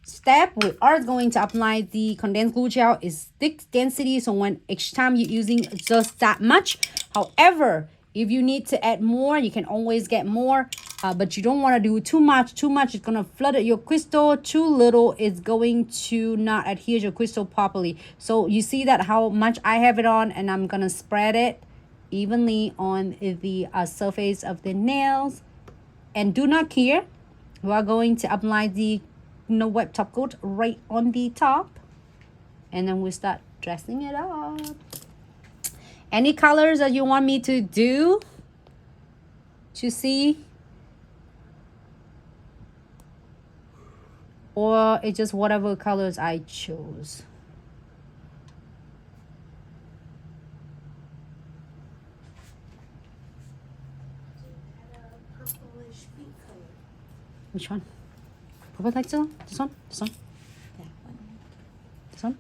step, we are going to apply the condensed glue gel. Is thick density, so when each time you're using just that much. However, if you need to add more, you can always get more, but you don't want to do too much. Too much is going to flood your crystal. Too little is going to not adhere your crystal properly. So you see that how much I have it on, and I'm going to spread it evenly on the surface of the nails. And do not care, we are going to apply the wet top coat right on the top, and then we start dressing it up. Any colors that you want me to do to see, or it's just whatever colors I chose? Which one? Purple like so? This one? This one? That one. This one?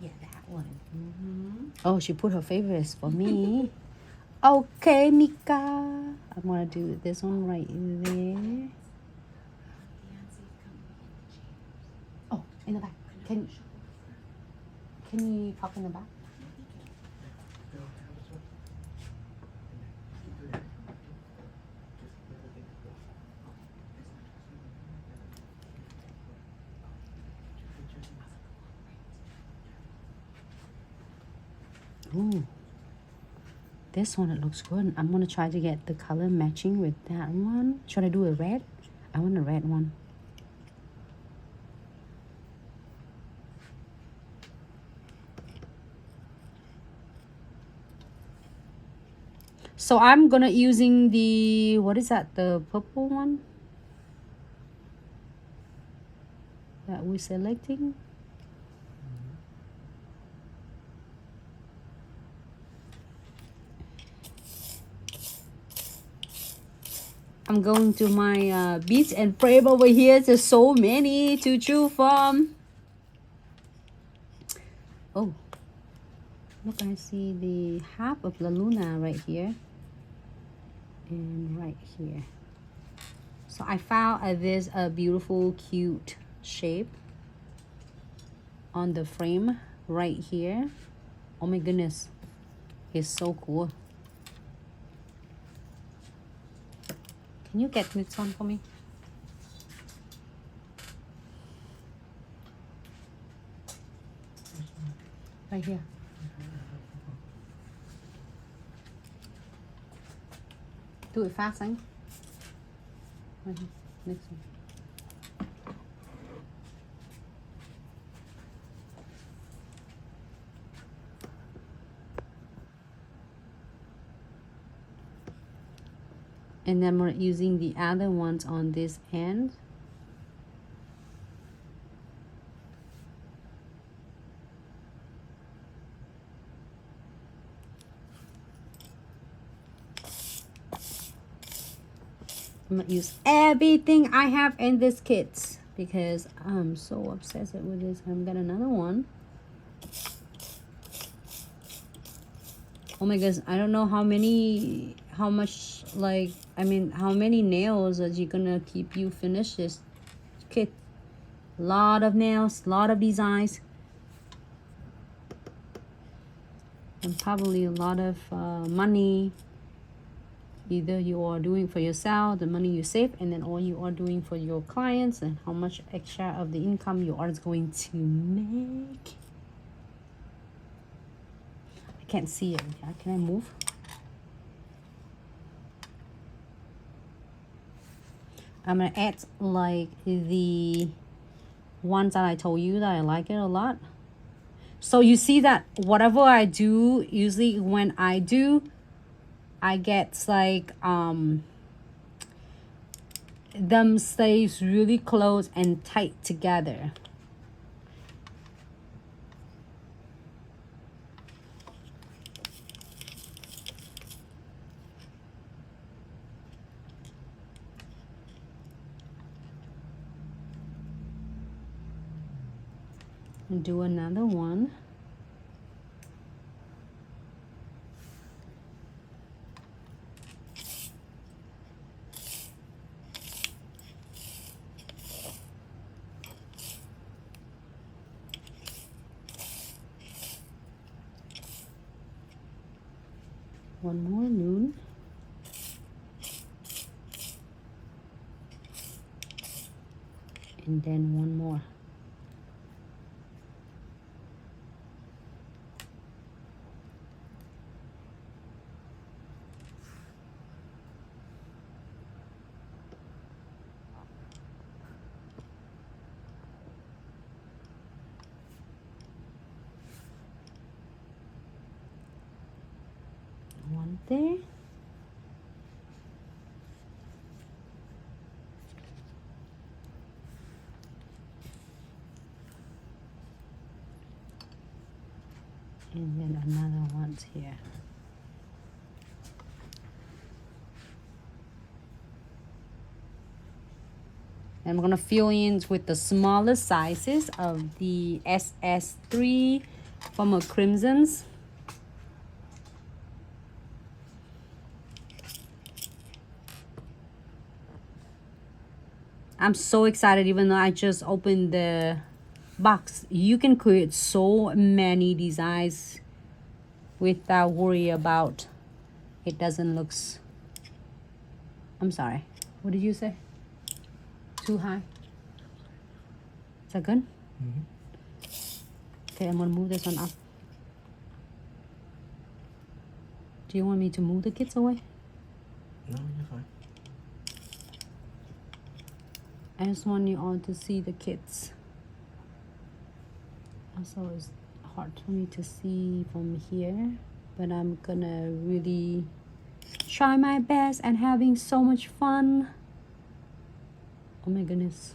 Yeah, that one. Oh, she put her favorites for me. Okay, Mika. I'm gonna do this one right there. Oh, in the back. Can you pop in the back? Ooh, this one, it looks good. I'm gonna try to get the color matching with that one. Should I do a red? I want a red one. So I'm gonna using the, what is that, the purple one that we're selecting. I'm going to my beads and frame over here. There's so many to choose from. Oh, look, I see the half of La Luna right here and right here. So I found this beautiful, cute shape on the frame right here. Oh my goodness, it's so cool. Can you get this one for me? Right here. Do it fast, Anh. Right here. Next one. And then we're using the other ones on this end. I'm gonna use everything I have in this kit because I'm so obsessed with this. I've got another one. Oh my goodness, I don't know how many nails that you're gonna keep you finish this kit. Lot of nails, lot of designs, and probably a lot of money. Either you are doing for yourself, the money you save, and then all you are doing for your clients, and how much extra of the income you are going to make. I can't see it. Can I move? I'm gonna add like the ones that I told you that I like it a lot. So you see that whatever I do, usually when I do, I get like them stays really close and tight together. And do another one. One more noon. And then one more. One there. And then another one's here. And I'm gonna fill in with the smaller sizes of the SS3 from a Crimson's. I'm so excited, even though I just opened the box. You can create so many designs without worry about it doesn't look. I'm sorry, what did you say? Too high? Is that good? Okay, I'm gonna move this one up. Do you want me to move the kids away? No, you're fine. I just want you all to see the kids. Also, it's hard for me to see from here, but I'm gonna really try my best and having so much fun. Oh my goodness.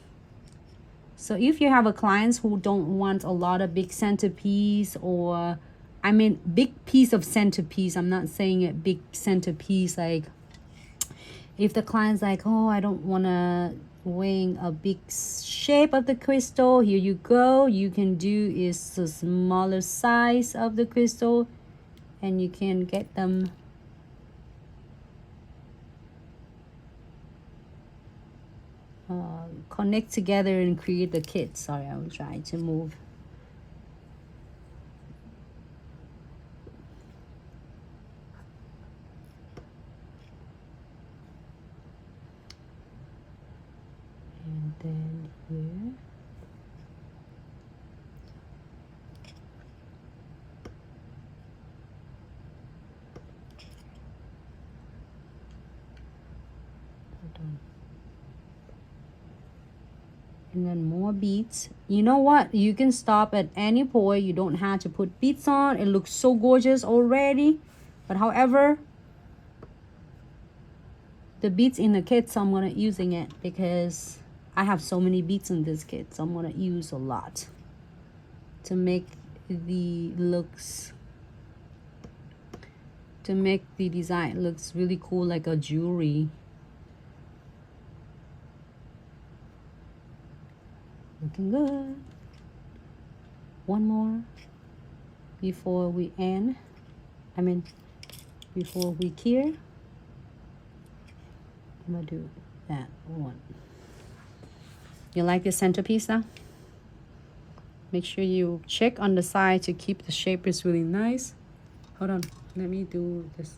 So if you have a clients who don't want a lot of big centerpiece, or I mean big piece of centerpiece, I'm not saying a big centerpiece, like if the client's like, oh, I don't want to weighing a big shape of the crystal, here you go. You can do is a smaller size of the crystal, and you can get them connect together and create the kit. Sorry, I will try to move. And then here. Hold on. And then more beads. You know what? You can stop at any point. You don't have to put beads on. It looks so gorgeous already. But however, the beads in the kit, so I'm gonna using it because I have so many beads in this kit, so I'm gonna use a lot to make the looks, to make the design looks really cool, like a jewelry. Looking good. One more before we end. I mean, before we cure. I'm gonna do that one. You like the centerpiece now? Make sure you check on the side to keep the shape is really nice. Hold on, let me do this.